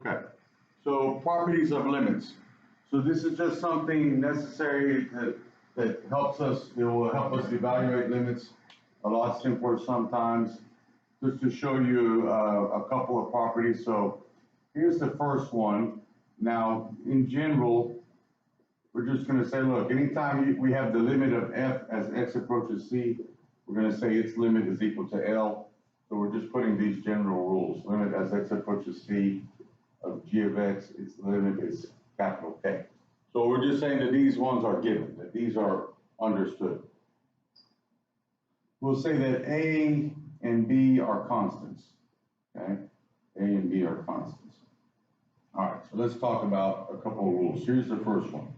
Okay, so properties of limits. So this is just something necessary that helps us, it will help us evaluate limits a lot simpler sometimes. Just to show you a couple of properties. So here's the first one. Now, in general, we're just going to say, look, anytime we have the limit of f as x approaches c, we're going to say its limit is equal to L. So we're just putting these general rules. Limit as x approaches c of g of x, its limit is capital K. So we're just saying that these ones are given, that these are understood. We'll say that a and b are constants, okay? A and b are constants. All right, so let's talk about a couple of rules. Here's the first one.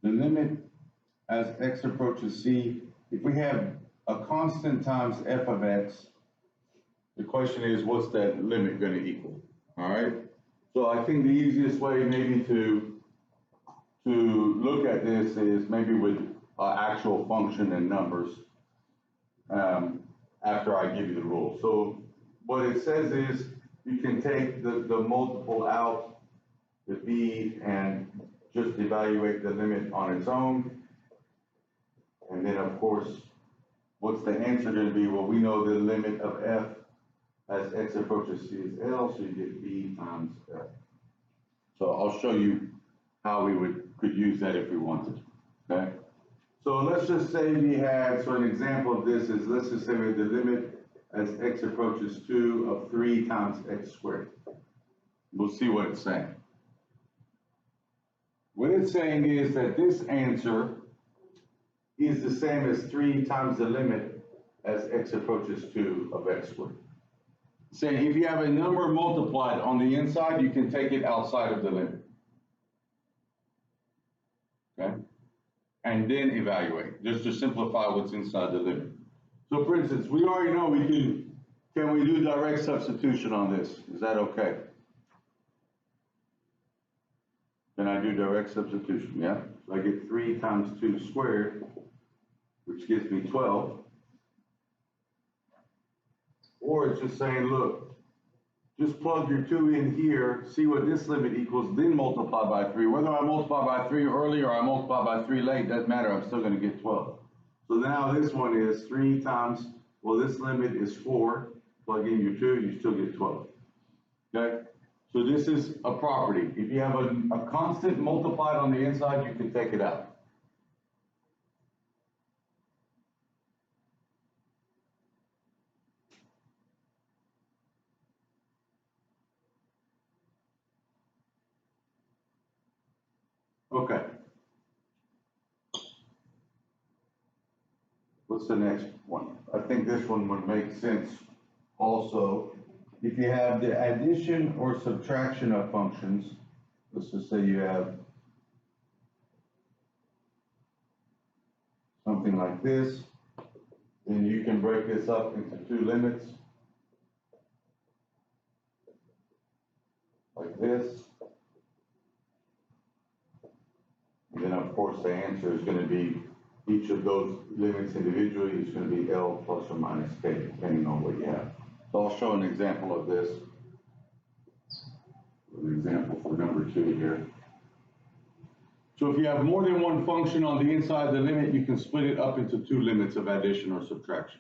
The limit as x approaches c, if we have a constant times f of x, the question is, what's that limit going to equal? All right, so I think the easiest way maybe to look at this is maybe with actual function and numbers after I give you the rule. So what it says is you can take the multiple out, the b, and just evaluate the limit on its own. And then, of course, what's the answer going to be? Well, we know the limit of f as x approaches c is L, so you get b times L. So I'll show you how we could use that if we wanted, okay? So let's just say we had, so an example of this is, let's just say we have the limit as x approaches 2 of 3 times x squared. We'll see what it's saying. What it's saying is that this answer is the same as 3 times the limit as x approaches 2 of x squared. Saying if you have a number multiplied on the inside, you can take it outside of the limit. Okay? And then evaluate, just to simplify what's inside the limit. So for instance, we already know can we do direct substitution on this? Is that okay? Can I do direct substitution? Yeah. So I get 3 times 2 squared, which gives me 12. Or it's just saying, look, just plug your 2 in here, see what this limit equals, then multiply by 3. Whether I multiply by 3 early or I multiply by 3 late, doesn't matter, I'm still going to get 12. So now this one is 3 times, well, this limit is 4. Plug in your 2, you still get 12. Okay? So this is a property. If you have a constant multiplied on the inside, you can take it out. Okay. What's the next one? I think this one would make sense also. If you have the addition or subtraction of functions, let's just say you have something like this, then you can break this up into 2 limits, like this. And then, of course, the answer is going to be each of those limits individually is going to be L plus or minus K, depending on what you have. So I'll show an example of this. An example for number 2 here. So if you have more than one function on the inside of the limit, you can split it up into 2 limits of addition or subtraction.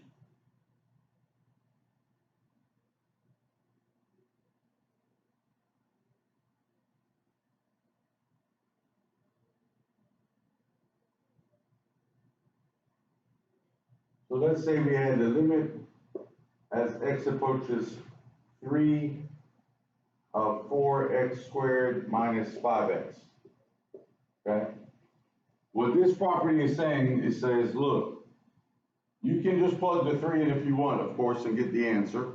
So let's say we had the limit as x approaches 3 of 4x squared minus 5x. Okay? What this property is saying, it says, look, you can just plug the 3 in if you want, of course, and get the answer.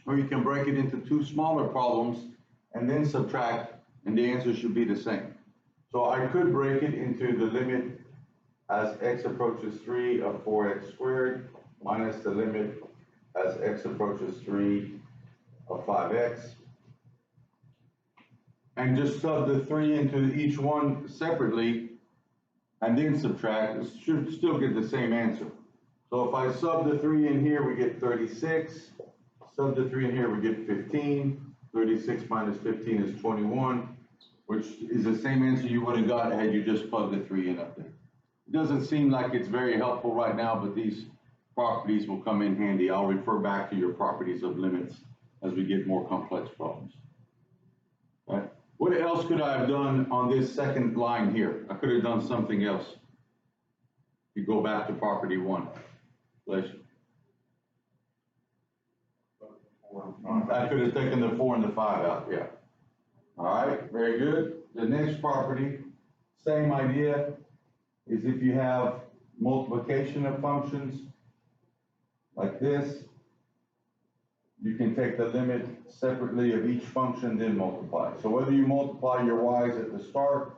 Or you can break it into 2 smaller problems and then subtract, and the answer should be the same. So I could break it into the limit as x approaches 3 of 4x squared minus the limit as x approaches 3 of 5x. And just sub the 3 into each one separately and then subtract. It should still get the same answer. So if I sub the 3 in here, we get 36. Sub the 3 in here, we get 15. 36 minus 15 is 21, which is the same answer you would have got had you just plugged the 3 in up there. It doesn't seem like it's very helpful right now, but these properties will come in handy. I'll refer back to your properties of limits as we get more complex problems. Okay. What else could I have done on this second line here? I could have done something else. You go back to property 1. Bless you. I could have taken the 4 and the 5 out, yeah. All right, very good. The next property, same idea, is if you have multiplication of functions like this, you can take the limit separately of each function, then multiply. So whether you multiply your y's at the start,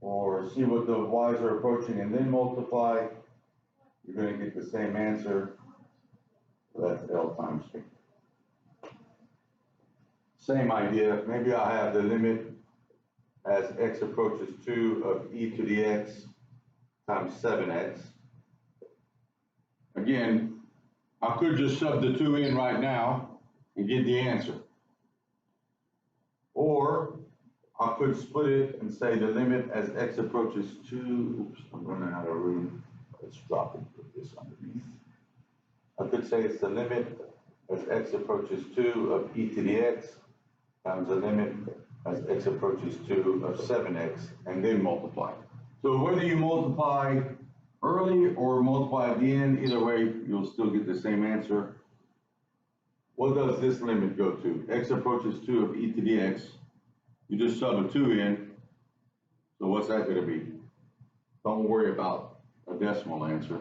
or see what the y's are approaching and then multiply, you're going to get the same answer. So that's L times K. Same idea. Maybe I have the limit as x approaches 2 of e to the x times 7x. Again, I could just sub the 2 in right now and get the answer. Or I could split it and say the limit as x approaches 2, oops, I'm running out of room. Let's drop and put this underneath. I could say it's the limit as x approaches 2 of e to the x times the limit as x approaches 2 of 7x, and then multiply. So whether you multiply early or multiply at the end, either way, you'll still get the same answer. What does this limit go to? X approaches 2 of e to the x. You just sub a 2 in. So what's that going to be? Don't worry about a decimal answer.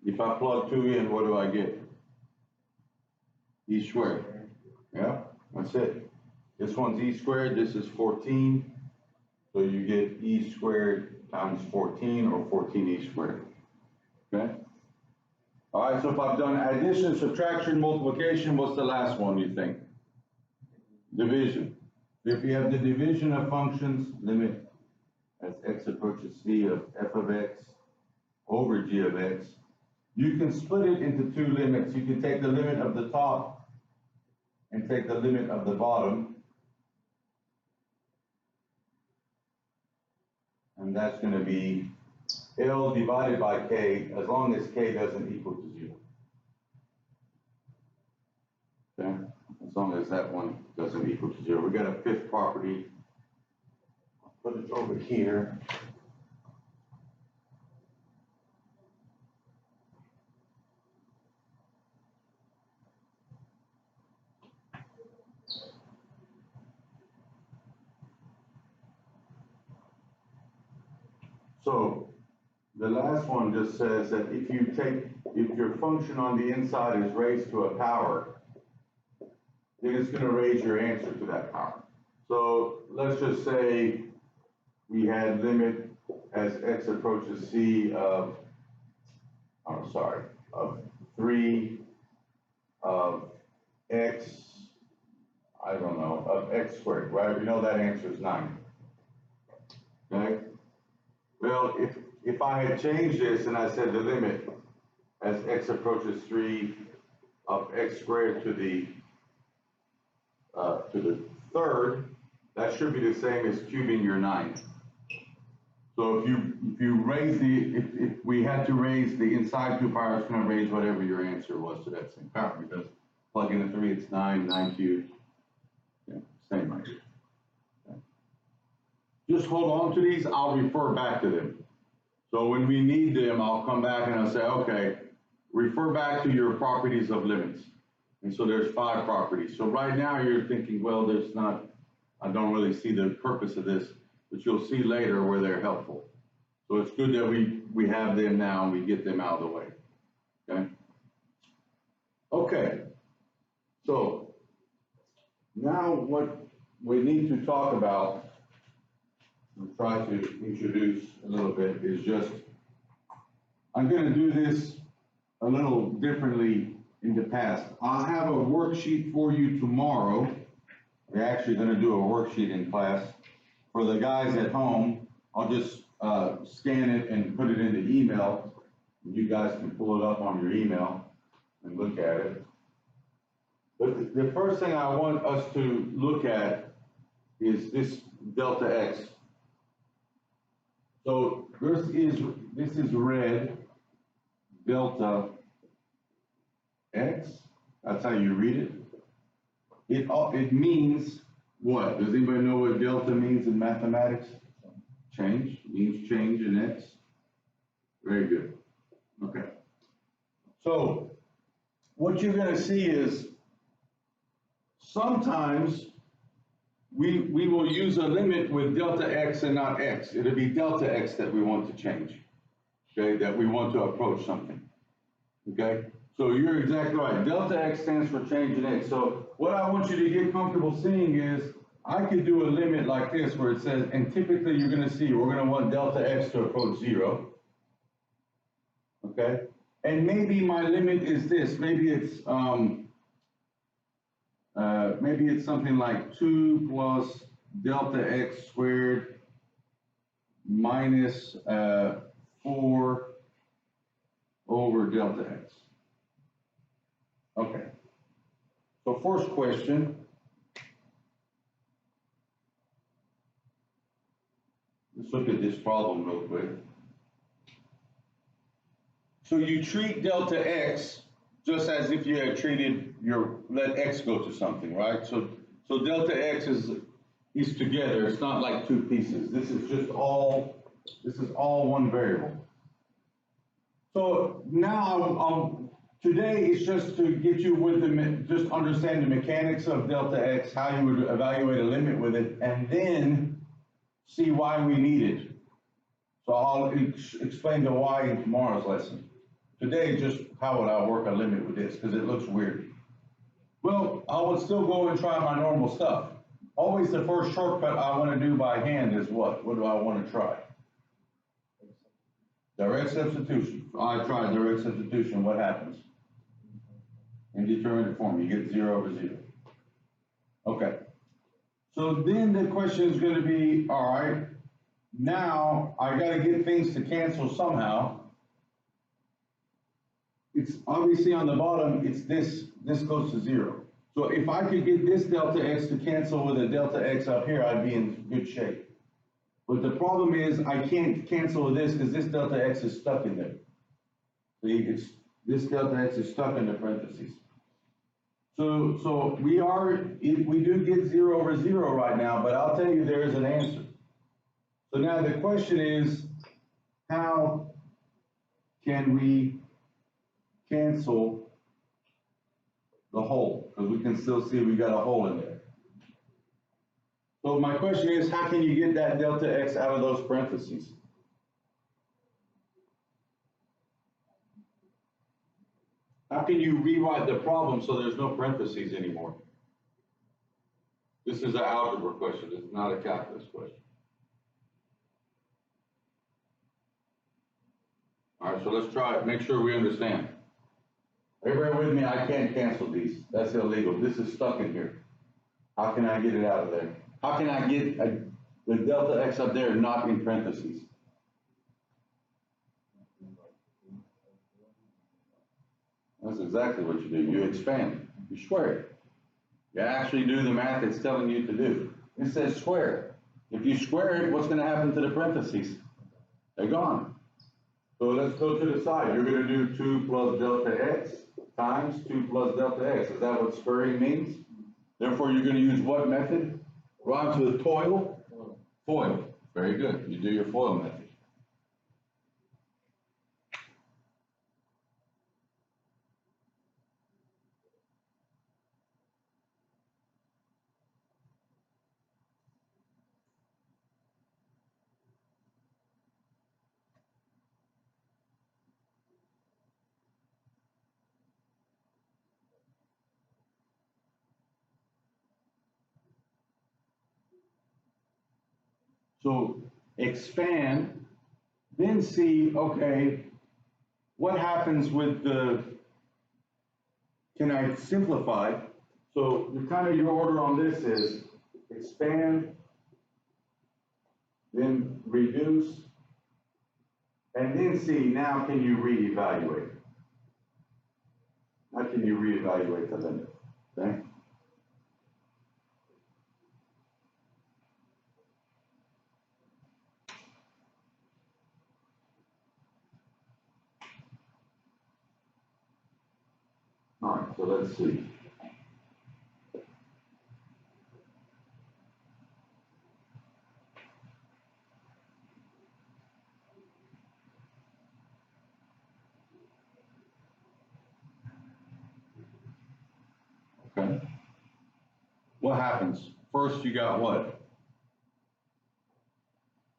If I plug 2 in, what do I get? E squared. Yeah, that's it. This one's e squared, this is 14. So you get e squared times 14, or 14e squared. Okay? All right, so if I've done addition, subtraction, multiplication, what's the last one you think? Division. If you have the division of functions, limit as x approaches c of f of x over g of x, you can split it into 2 limits. You can take the limit of the top and take the limit of the bottom. And that's going to be L divided by K, as long as K doesn't equal to 0. Okay? As long as that one doesn't equal to 0. We got a 5th property. I'll put it over here. So the last one just says that if your function on the inside is raised to a power, then it's going to raise your answer to that power. So let's just say we had limit as x approaches c of 3 of x, I don't know, of x squared, right? We know that answer is 9. Okay? Well, if I had changed this and I said the limit as x approaches 3 of x squared to the third, that should be the same as cubing your 9. So if we had to raise the inside 2 power, it's going to raise whatever your answer was to that same power, because plug in a 3, it's 9 cubed. Yeah, same idea. Okay. Just hold on to these, I'll refer back to them. So when we need them, I'll come back and I'll say, okay, refer back to your properties of limits. And so there's 5 properties. So right now you're thinking, well, I don't really see the purpose of this, but you'll see later where they're helpful. So it's good that we have them now and we get them out of the way, okay? Okay, so now what we need to talk about and try to introduce a little bit is just, I'm going to do this a little differently in the past. I'll have a worksheet for you tomorrow. We're actually going to do a worksheet in class. For the guys at home, I'll just scan it and put it in the email. You guys can pull it up on your email and look at it. But the first thing I want us to look at is this delta x. So this is red delta x. That's how you read it. It means what? Does anybody know what delta means in mathematics? Change. It means change in x. Very good. Okay. So what you're going to see is sometimes we will use a limit with delta x and not x. It'll be delta x that we want to change, okay, that we want to approach something, okay? So you're exactly right. Delta x stands for change in x. So what I want you to get comfortable seeing is I could do a limit like this where it says, and typically you're going to see we're going to want delta x to approach 0, okay? And maybe my limit is this. Maybe it's something like 2 plus delta x squared minus 4 over delta x. Okay. So first question. Let's look at this problem real quick. So you treat delta x just as if you had treated let x go to something, right? So delta x is together. It's not like two pieces. This is all one variable. So now today is just to get you with just understand the mechanics of delta x, how you would evaluate a limit with it, and then see why we need it. So I'll explain the why in tomorrow's lesson. Today, just how would I work a limit with this, because it looks weird. Well, I would still go and try my normal stuff. Always the first shortcut I want to do by hand is what? What do I want to try? Direct substitution. I tried direct substitution. What happens? Indeterminate form. You get 0 over 0. Okay. So then the question is going to be, all right, now I got to get things to cancel somehow. It's obviously on the bottom, it's this goes to 0. So if I could get this delta x to cancel with a delta x up here, I'd be in good shape. But the problem is I can't cancel with this because this delta x is stuck in there. See, this delta x is stuck in the parentheses. So we do get 0 over 0 right now, but I'll tell you there is an answer. So now the question is, how can we cancel the hole? Because we can still see we got a hole in there. So my question is, how can you get that delta x out of those parentheses? How can you rewrite the problem so there's no parentheses anymore? This is an algebra question. It's not a calculus question. All right, so let's try it. Make sure we understand. Everybody with me? I can't cancel these. That's illegal. This is stuck in here. How can I get it out of there? How can I get the delta x up there not in parentheses? That's exactly what you do. You expand. You square it. You actually do the math it's telling you to do. It says square. If you square it, what's going to happen to the parentheses? They're gone. So let's go to the side. You're going to do 2 plus delta x times 2 plus delta x. Is that what squaring means? Therefore, you're going to use what method? Rhymes with toil? FOIL. Very good. You do your FOIL method. So expand, then see, okay, what happens with can I simplify? So your order on this is expand, then reduce, And then C, now can you reevaluate? How can you reevaluate the limit? Okay? All right, so let's see. Okay. What happens? First, you got what?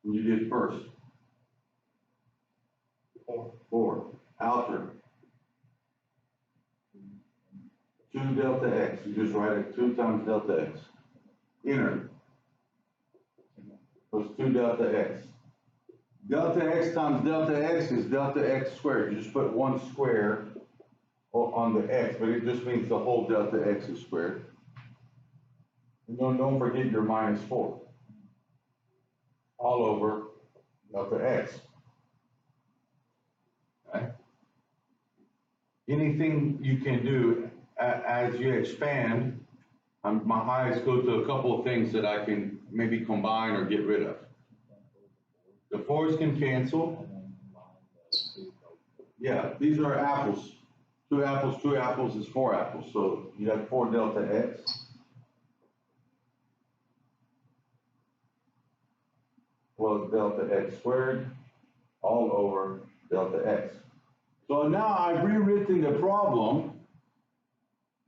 You did first. 4. Outer. 2 delta x. You just write it 2 times delta x. Inner. Plus 2 delta x. Delta x times delta x is delta x squared. You just put 1 square on the x, but it just means the whole delta x is squared. And don't forget your minus 4. All over delta x. Okay? Anything you can do as you expand, my eyes go to a couple of things that I can maybe combine or get rid of. The 4's can cancel. Yeah, these are apples. 2 apples is 4 apples. So you have 4 delta x. Plus delta x squared all over delta x. So now I've rewritten the problem,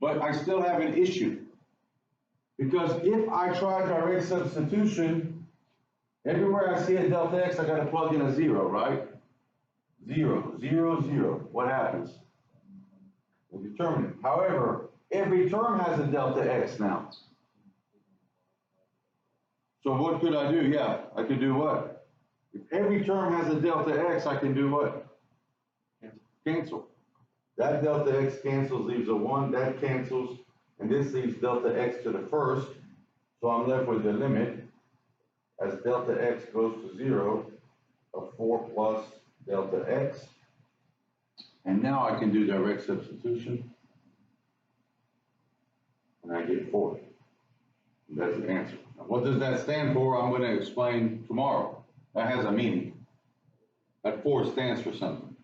but I still have an issue. Because if I try direct substitution, everywhere I see a delta x, I gotta plug in a 0, right? 0, 0, 0. What happens? We'll determine it. However, every term has a delta x now. So what could I do? Yeah, I could do what? If every term has a delta x, I can do what? Cancel. That delta x cancels, leaves a 1, that cancels, and this leaves delta x to the first. So I'm left with the limit as delta x goes to 0 of 4 plus delta x. And now I can do direct substitution. And I get 4. And that's the answer. Now, what does that stand for? I'm going to explain tomorrow. That has a meaning. That 4 stands for something.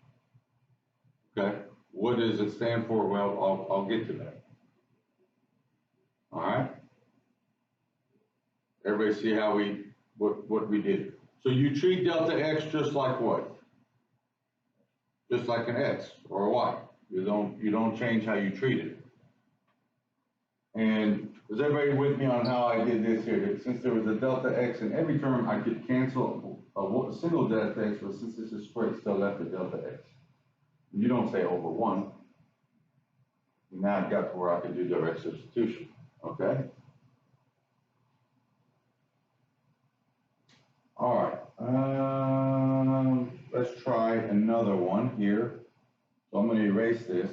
Okay? What does it stand for? Well, I'll get to that. All right? Everybody see how what we did? So you treat delta x just like what? Just like an x or a y. You don't change how you treat it. And is everybody with me on how I did this here? Since there was a delta x in every term, I could cancel a single delta x, but since this is squared, still left a delta x. You don't say over 1. Now I've got to where I can do direct substitution. Okay? All right. Let's try another one here. So I'm going to erase this.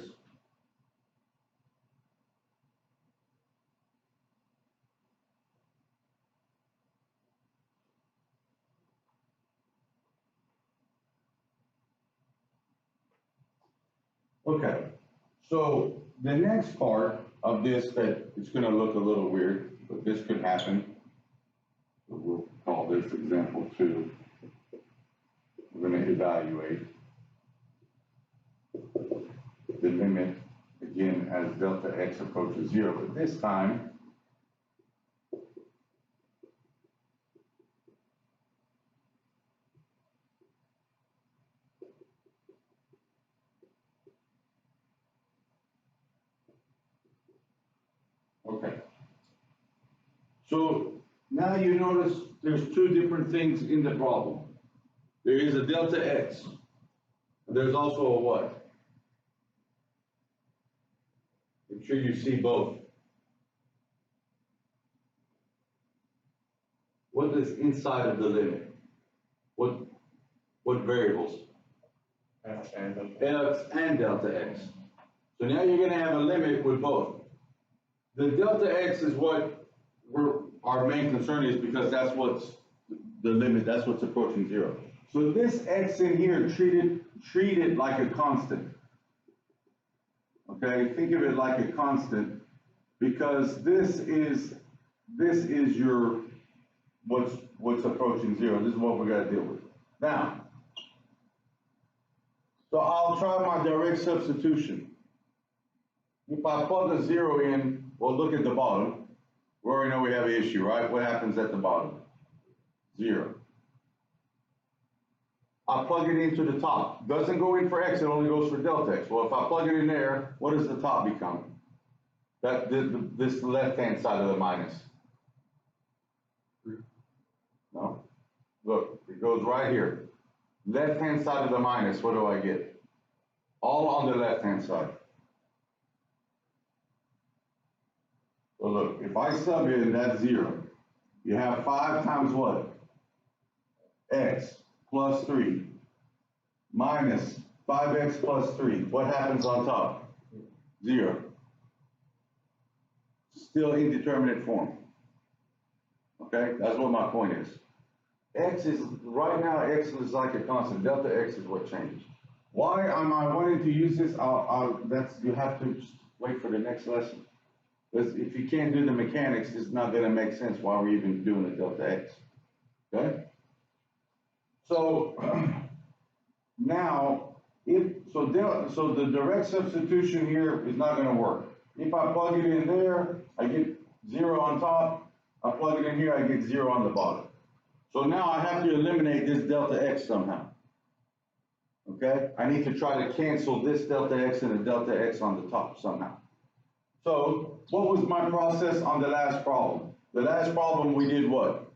Okay, so the next part of this that it's going to look a little weird, but this could happen. So we'll call this example 2. We're going to evaluate the limit again as delta x approaches 0, but this time okay. So now you notice there's 2 different things in the problem. There is a delta x. There's also a what? Make sure you see both. What is inside of the limit? What variables? X and delta x. So now you're going to have a limit with both. The delta x is what our main concern is because that's what's the limit, that's what's approaching 0. So this x in here, treat it like a constant. Okay, think of it like a constant, because this is your what's approaching zero. This is what we're gonna deal with. Now, so I'll try my direct substitution. If I plug a zero in, well, look at the bottom. We already know we have an issue, right? What happens at the bottom? Zero. I plug it into the top. Doesn't go in for x, it only goes for delta x. Well, if I plug it in there, what does the top become? This left-hand side of the minus. No? Look, it goes right here. Left-hand side of the minus, what do I get? All on the left-hand side. So look, if I sub in, that's zero. You have 5 times what? X plus 3 minus 5x plus 3. What happens on top? 0. Still indeterminate form. Okay, that's what my point is. X is, right now, X is like a constant. Delta X is what changed. Why am I wanting to use this? You have to just wait for the next lesson. Because if you can't do the mechanics, it's not going to make sense why we're even doing the delta X. Okay? So, now, so the direct substitution here is not going to work. If I plug it in there, I get 0 on top. I plug it in here, I get 0 on the bottom. So now I have to eliminate this delta X somehow. Okay? I need to try to cancel this delta X and the delta X on the top somehow. So, what was my process on the last problem? The last problem we did what?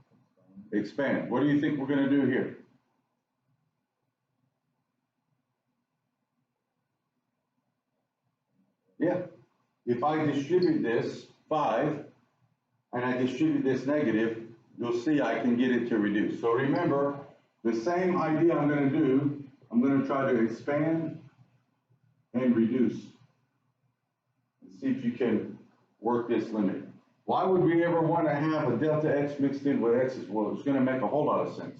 Expand. What do you think we're going to do here? Yeah. If I distribute this 5 and I distribute this negative, you'll see I can get it to reduce. So remember, the same idea I'm going to do, I'm going to try to expand and reduce. And see if you can work this limit. Why would we ever want to have a delta X mixed in with X's? Well, it's going to make a whole lot of sense.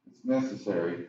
It's necessary.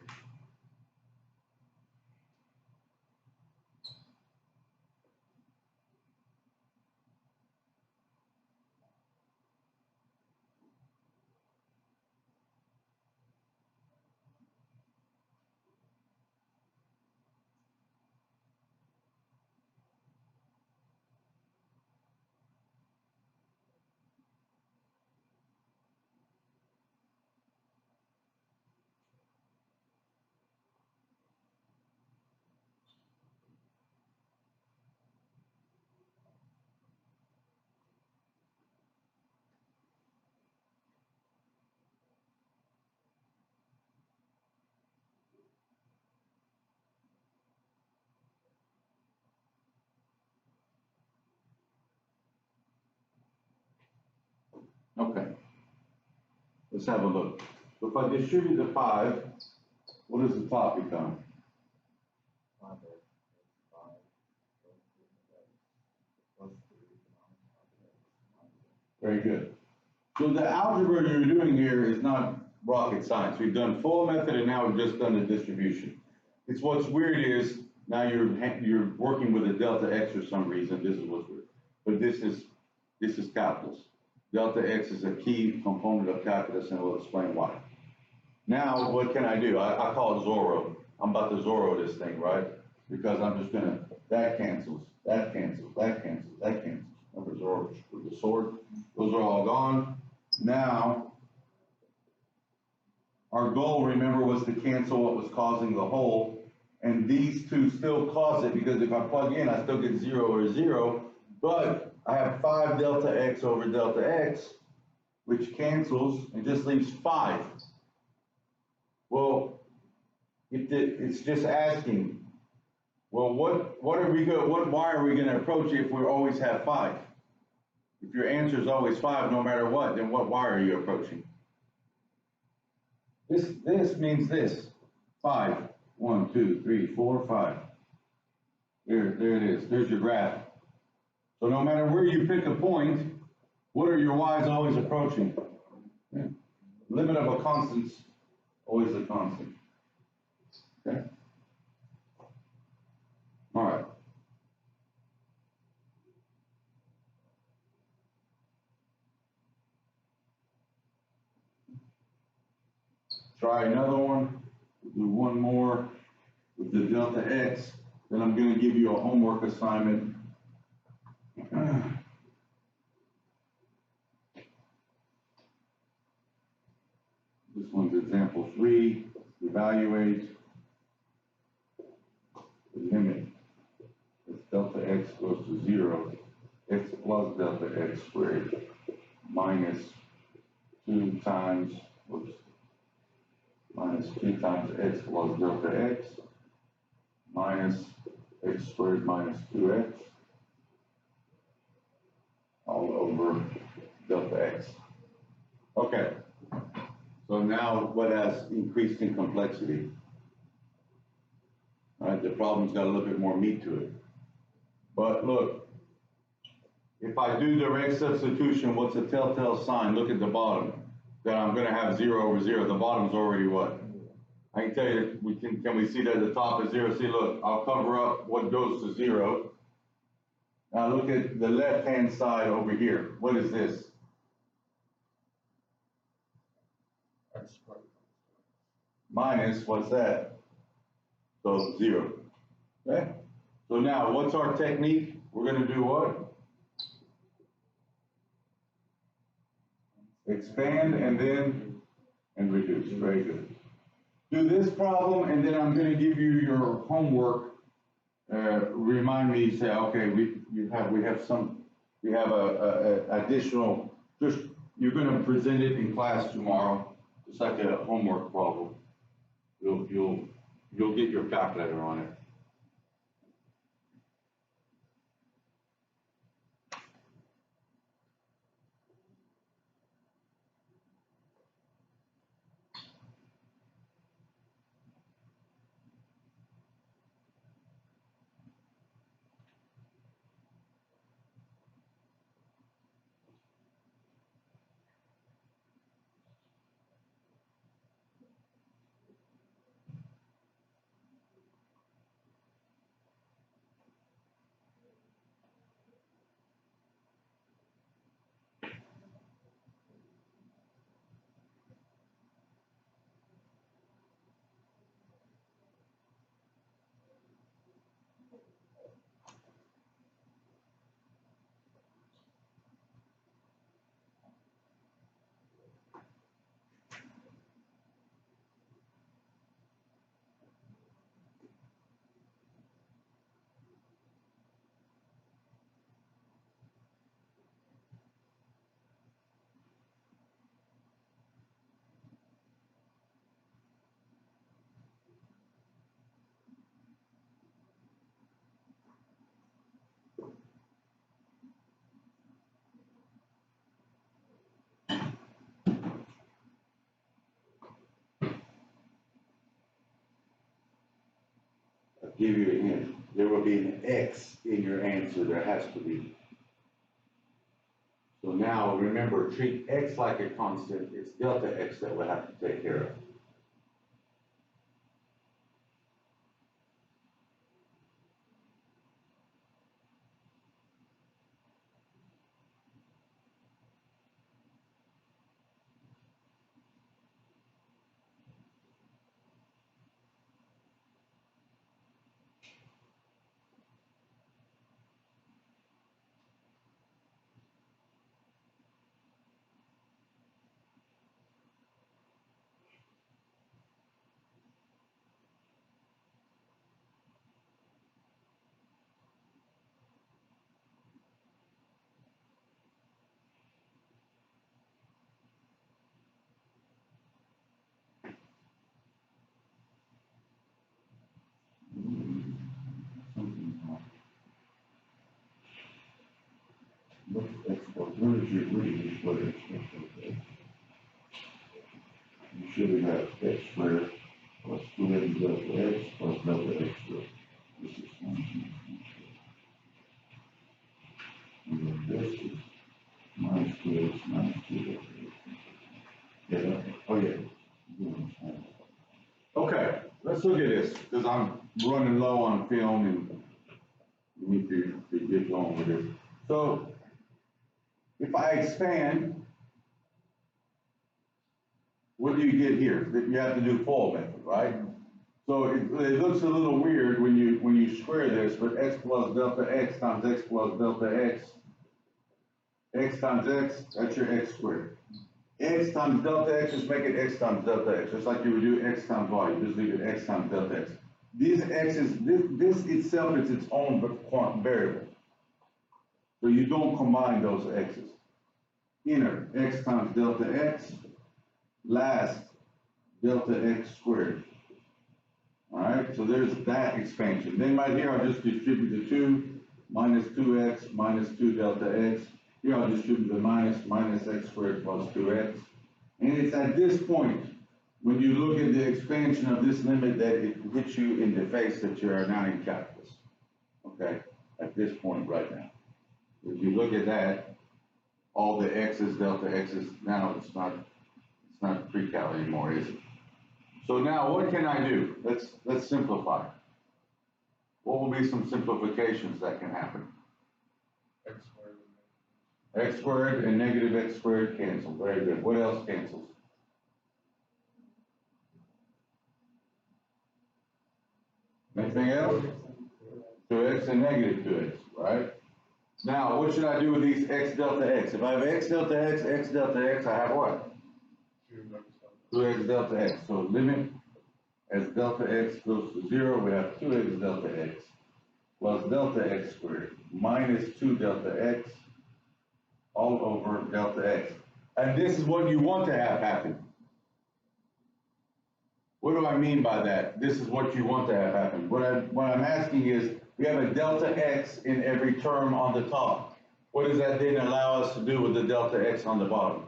Okay. Let's have a look. So if I distribute the 5, what does the top become? Very good. So the algebra you're doing here is not rocket science. We've done full method and now we've just done the distribution. It's what's weird is now you're working with a delta X for some reason. This is what's weird. But this is calculus. Delta X is a key component of calculus and we'll explain why. Now, what can I do? I call it Zorro. I'm about to Zorro this thing, right? Because I'm just gonna, that cancels, that cancels, that cancels, that cancels. Remember Zorro with the sword? Those are all gone. Now, our goal, remember, was to cancel what was causing the hole. And these two still cause it because if I plug in, I still get 0 or 0. But I have 5 delta X over delta X, which cancels and just leaves 5. Well, it's just asking, well, what y are we going to approach if we always have 5? If your answer is always 5, no matter what, then what y are you approaching? This means this, 5. 1, 2, 3, 4, 5. There it is. There's your graph. So no matter where you pick a point, what are your y's always approaching? Yeah. Limit of a constant's always a constant. Okay? All right. Try another one. Do one more with the delta x. Then I'm going to give you a homework assignment. This one's example 3. Evaluate the limit as delta x goes to 0, x plus delta x squared minus 2 times, minus 2 times x plus delta x minus x squared minus 2x all over delta x. Okay, so now what has increased in complexity? All right, the problem's got a little bit more meat to it. But look, if I do direct substitution, what's the telltale sign? Look at the bottom. That I'm going to have 0 over 0. The bottom's already what? I can tell you, can we see that the top is 0? See, look, I'll cover up what goes to 0. Now look at the left-hand side over here. What is this? Minus, what's that? So 0. Okay? So now, what's our technique? We're going to do what? Expand and reduce. Very good. Do this problem, and then I'm going to give you your homework. Remind me, say, okay, we have a additional. Just you're going to present it in class tomorrow. It's like a homework problem. You'll get your calculator on it. Give you a hint. There will be an X in your answer. There has to be. So now remember, treat X like a constant. It's delta X that we'll have to take care of. Where is your reading squared? You should have x squared plus 2 delta x plus delta x squared. This is 1, 2, 3. And then this is minus 2x minus 2 delta x. Yeah, oh yeah. Okay, let's look at this, because I'm running low on film and we need to get going with this. So if I expand, what do you get here? You have to do FOIL method, right? So it looks a little weird when you square this, but x plus delta x times x plus delta x times x, that's your x squared. X times delta x, just make it x times delta x, just like you would do x times y, you just leave it x times delta x. These x's, this itself is its own variable. So you don't combine those x's. Inner, x times delta x, last, delta x squared. All right, so there's that expansion. Then right here, I'll just distribute the 2, minus 2x, minus 2 delta x. Here, I'll distribute the minus x squared plus 2x. And it's at this point, when you look at the expansion of this limit, that it hits you in the face that you are now in calculus. Okay, at this point right now. If you look at that, all the x's, delta x's, now it's not pre-cal anymore, is it? So now what can I do? Let's simplify. What will be some simplifications that can happen? X squared and negative x squared cancel. Very good. What else cancels? Anything else? 2x and negative 2x, right? Now, what should I do with these x delta x? If I have x delta x, I have what? 2x delta x. So limit as delta x goes to 0, we have 2x delta x plus delta x squared minus 2 delta x all over delta x. And this is what you want to have happen. What do I mean by that? This is what you want to have happen. What I'm asking is, we have a delta x in every term on the top. What does that then allow us to do with the delta x on the bottom?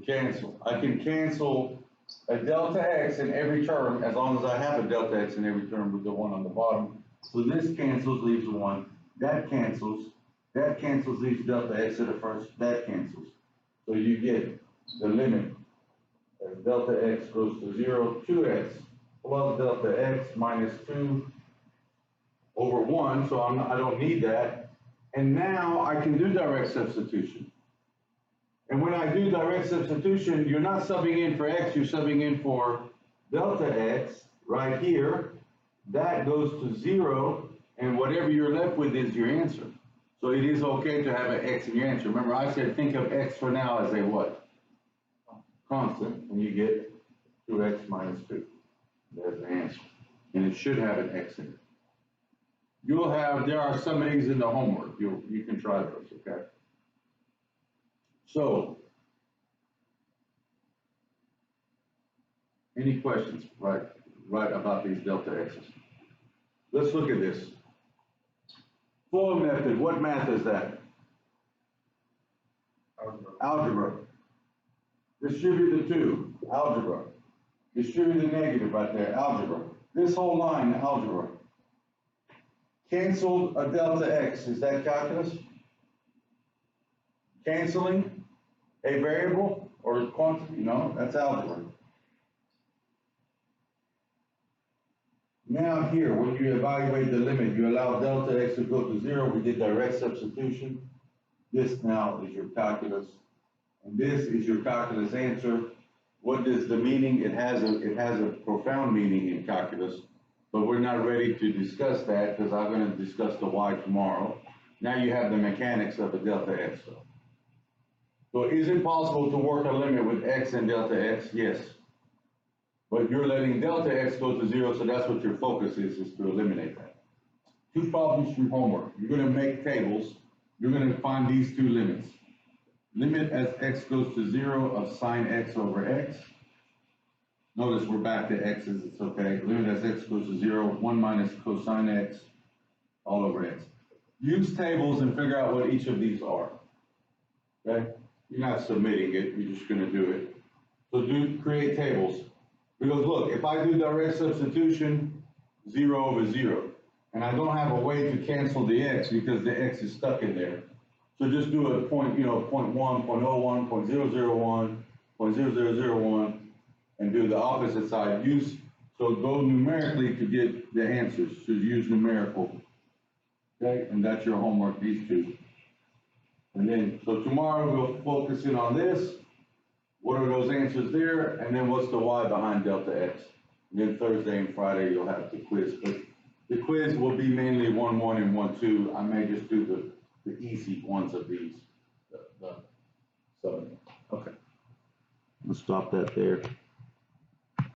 Cancel. I can cancel a delta x in every term as long as I have a delta x in every term with the 1 on the bottom. So this cancels, leaves 1. That cancels, leaves delta x to the first. That cancels. So you get the limit as delta x goes to 0, 2x plus delta x minus 2 over 1. So I don't need that. And now I can do direct substitution. And when I do direct substitution, you're not subbing in for x, you're subbing in for delta x right here. That goes to 0, and whatever you're left with is your answer. So it is okay to have an x in your answer. Remember, I said think of x for now as a what? Constant, and you get 2x minus 2. There's the answer. And it should have an x in it. There are some of these in the homework. You can try those, okay? So, any questions, right about these delta x's? Let's look at this. FOIL method, what math is that? Algebra. Distribute the 2, algebra. Distribute the negative right there, algebra. This whole line, algebra. Canceled a delta x, is that calculus? Canceling a variable or quantity? No, that's algebra. Now here, when you evaluate the limit, you allow delta x to go to 0, we did direct substitution. This now is your calculus, and this is your calculus answer. What is the meaning? It has a profound meaning in calculus, but we're not ready to discuss that because I'm going to discuss the y tomorrow. Now you have the mechanics of a delta x though. So is it possible to work a limit with x and delta x? Yes. But you're letting delta x go to 0, so that's what your focus is to eliminate that. 2 problems from homework. You're going to make tables. You're going to find these 2 limits. Limit as x goes to 0 of sine x over x. Notice we're back to x's, it's okay. Limit as x goes to 0, 1 minus cosine x all over x. Use tables and figure out what each of these are. Okay? You're not submitting it, you're just going to do it. So create tables. Because look, if I do direct substitution, 0 over 0, and I don't have a way to cancel the x because the x is stuck in there. So just do a point, 0.1, 0.01, 0.001, 0.0001, and do the opposite side. So go numerically to get the answers, so use numerical. Okay, and that's your homework, these two. And then, so tomorrow we'll focus in on this. What are those answers there? And then what's the y behind delta x? And then Thursday and Friday, you'll have the quiz. But the quiz will be mainly 1-1 and 1-2. I may just do the easy ones of these. So, okay. Let's stop that there.